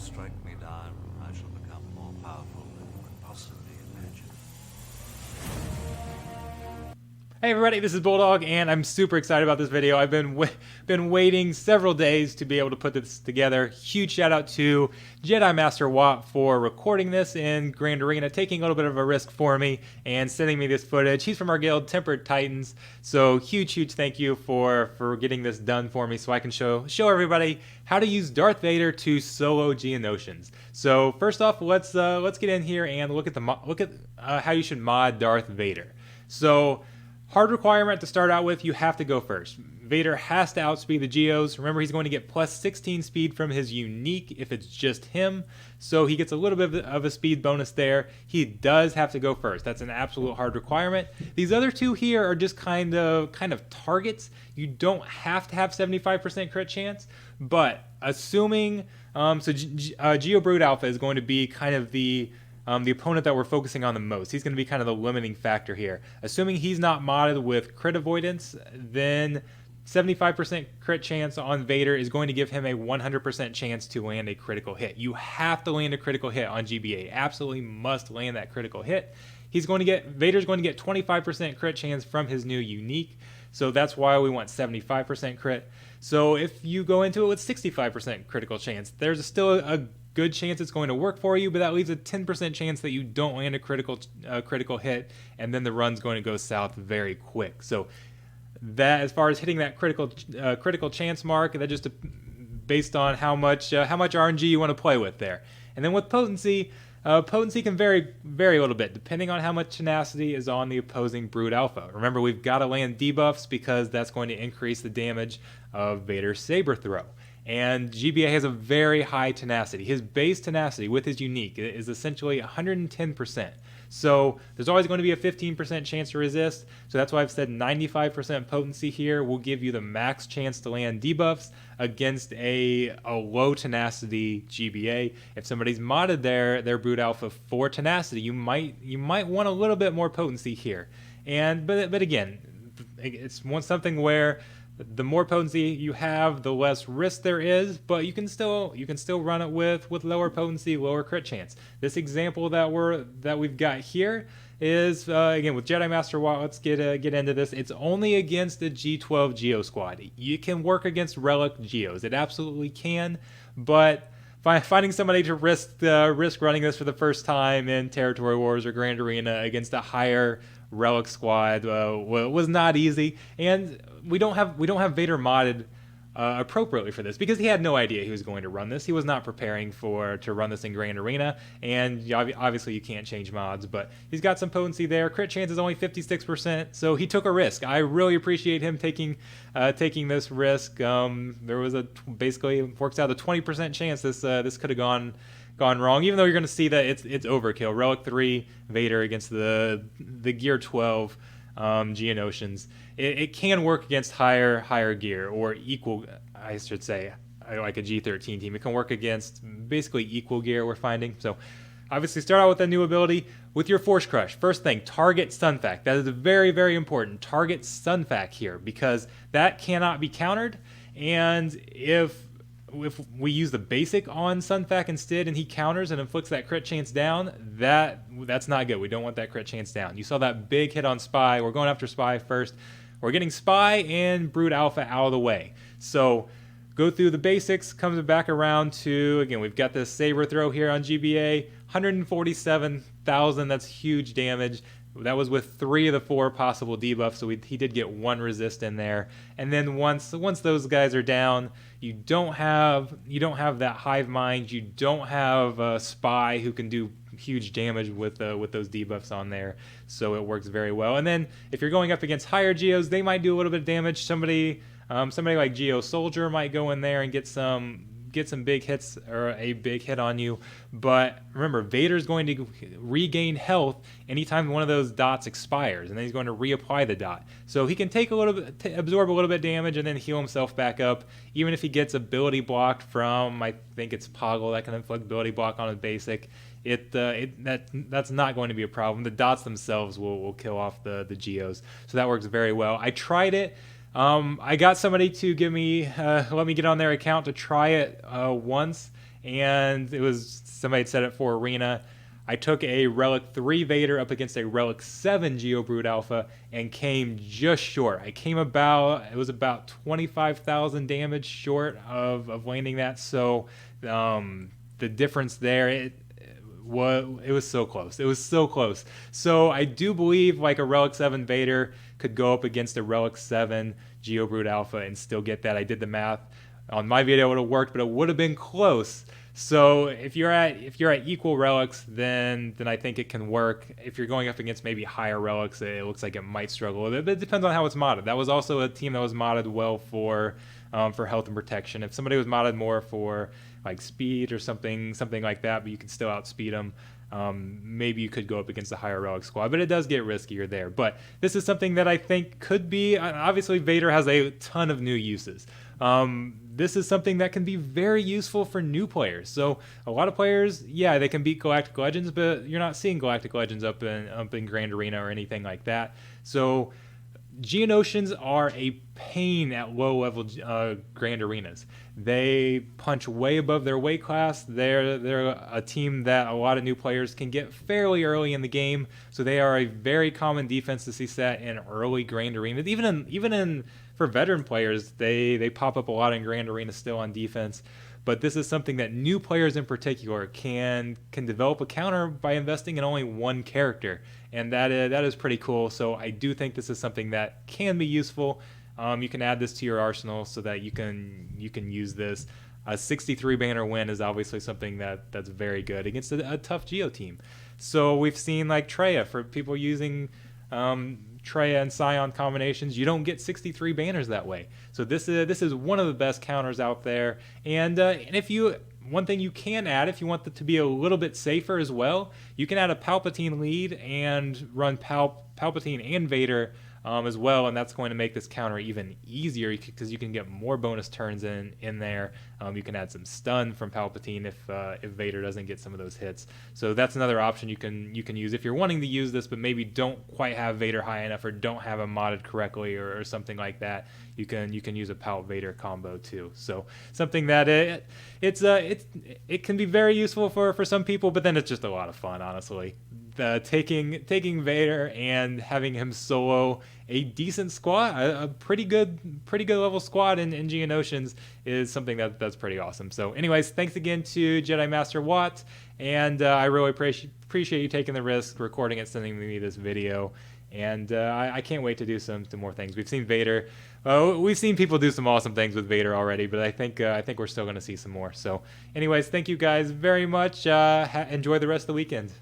strike me down, I shall become more powerful than you can possibly imagine. Hey everybody, this is Bulldog, and I'm super excited about this video. I've been waiting several days to be able to put this together. Huge shout out to JediMasterWat for recording this in Grand Arena, taking a little bit of a risk for me and sending me this footage. He's from our guild, Tempered Titans, so huge thank you for getting this done for me so I can show everybody how to use Darth Vader to solo Geonosians. So first off, let's get in here and look at how you should mod Darth Vader. So hard requirement to start out with, you have to go first. Vader has to outspeed the Geos. Remember, he's going to get plus 16 speed from his unique if it's just him, so he gets a little bit of a speed bonus there. He does have to go first. That's an absolute hard requirement. These other two here are just kind of targets. You don't have to have 75% crit chance, but assuming Geo Brood Alpha is going to be kind of the opponent that we're focusing on the most. He's going to be kind of the limiting factor here. Assuming he's not modded with crit avoidance, then 75% crit chance on Vader is going to give him a 100% chance to land a critical hit. You have to land a critical hit on GBA. Absolutely must land that critical hit. Vader's going to get 25% crit chance from his new unique, so that's why we want 75% crit. So if you go into it with 65% critical chance, there's still a good chance it's going to work for you, but that leaves a 10% chance that you don't land a critical hit, and then the run's going to go south very quick. So that, as far as hitting that critical chance mark, that just based on how much RNG you want to play with there. And then with potency, potency can vary a little bit depending on how much tenacity is on the opposing Brood Alpha. Remember, we've got to land debuffs because that's going to increase the damage of Vader's Saber Throw. And GBA has a very high tenacity. His base tenacity with his unique is essentially 110%. So there's always going to be a 15% chance to resist. So that's why I've said 95% potency here will give you the max chance to land debuffs against a low tenacity GBA. If somebody's modded their Brood Alpha for tenacity, you might want a little bit more potency here. But again, it's something where the more potency you have, the less risk there is, but you can still run it with lower potency, lower crit chance. This example that we've got here is again with JediMasterWat. Let's get into this. It's only against the G12 Geo squad. You can work against relic Geos. It absolutely can, but finding somebody to risk running this for the first time in Territory Wars or Grand Arena against a higher relic squad was not easy, and we don't have Vader modded appropriately for this because he had no idea he was going to run this. He was not preparing to run this in Grand Arena, and obviously you can't change mods, but he's got some potency there. Crit chance is only 56%, so he took a risk. I really appreciate him taking this risk. There was basically works out a 20% chance this could have gone wrong, even though you're going to see that it's overkill. Relic 3 Vader against the Gear 12 Geonosians. It can work against higher gear, or equal, I should say, like a G13 team. It can work against basically equal gear, we're finding. So obviously start out with a new ability with your Force Crush. First thing, target Stunfac. That is very important. Target Stunfac here, because that cannot be countered, and if we use the basic on Sunfac instead and he counters and inflicts that crit chance down, that's not good. We don't want that crit chance down. You saw that big hit on Spy. We're going after Spy first. We're getting Spy and Brood Alpha out of the way. So go through the basics, comes back around to, again, we've got this Saber Throw here on GBA, 147,000, that's huge damage. That was with 3 of the 4 possible debuffs, so he did get 1 resist in there. And then once those guys are down, you don't have that Hive Mind. You don't have a Spy who can do huge damage with those debuffs on there. So it works very well. And then if you're going up against higher Geos, they might do a little bit of damage. Somebody like Geo Soldier might go in there and get some big hits or a big hit on you. But remember, Vader's going to regain health anytime one of those dots expires, and then he's going to reapply the dot. So he can take absorb a little bit of damage and then heal himself back up. Even if he gets ability blocked from, I think it's Poggle that can inflict ability block on a basic, that's not going to be a problem. The dots themselves will kill off the Geos. So that works very well. I tried it. I got somebody to let me get on their account to try it once, and it was somebody had said it for Arena. I took a Relic 3 Vader up against a Relic 7 Geobrood Alpha and came just short. It was about 25,000 damage short of landing that. So the difference there, it was so close. It was so close. So I do believe like a Relic 7 Vader could go up against a Relic 7 Geobrood Alpha and still get that. I did the math. On my video it would have worked, but it would have been close. So if you're at equal relics, then I think it can work. If you're going up against maybe higher relics, it looks like it might struggle a bit. But it depends on how it's modded. That was also a team that was modded well for health and protection. If somebody was modded more for like speed or something like that, but you can still outspeed them, maybe you could go up against a higher relic squad. But it does get riskier there. But this is something that I think could be. Obviously, Vader has a ton of new uses. This is something that can be very useful for new players. So a lot of players, yeah, they can beat Galactic Legends, but you're not seeing Galactic Legends up in Grand Arena or anything like that. So Geonosians are a pain at low-level Grand Arenas. They punch way above their weight class. They're a team that a lot of new players can get fairly early in the game. So they are a very common defense to see set in early Grand Arenas. Even in for veteran players, they pop up a lot in Grand Arena still on defense. But this is something that new players in particular can develop a counter by investing in only one character, and that is pretty cool. So I do think this is something that can be useful. You can add this to your arsenal so that you can use this. A 63 banner win is obviously something that's very good against a tough Geo team. So we've seen like Treya, for people using Treya and Scion combinations, you don't get 63 banners that way. So this is one of the best counters out there. And one thing you can add, if you want it to be a little bit safer as well, you can add a Palpatine lead and run Palpatine and Vader as well, and that's going to make this counter even easier because you can get more bonus turns in there. You can add some stun from Palpatine if Vader doesn't get some of those hits. So that's another option you can use if you're wanting to use this, but maybe don't quite have Vader high enough or don't have him modded correctly or something like that. You can use a Pal Vader combo too. So something that it can be very useful for some people, but then it's just a lot of fun, honestly. Taking Vader and having him solo a decent squad, a pretty good level squad in Geonosians is something that's pretty awesome. So anyways, thanks again to JediMasterWat, and I really appreciate you taking the risk, recording it, sending me this video. And I can't wait to do some more things. We've seen Vader. We've seen people do some awesome things with Vader already, but I think we're still going to see some more. So anyways, thank you guys very much. Enjoy the rest of the weekend.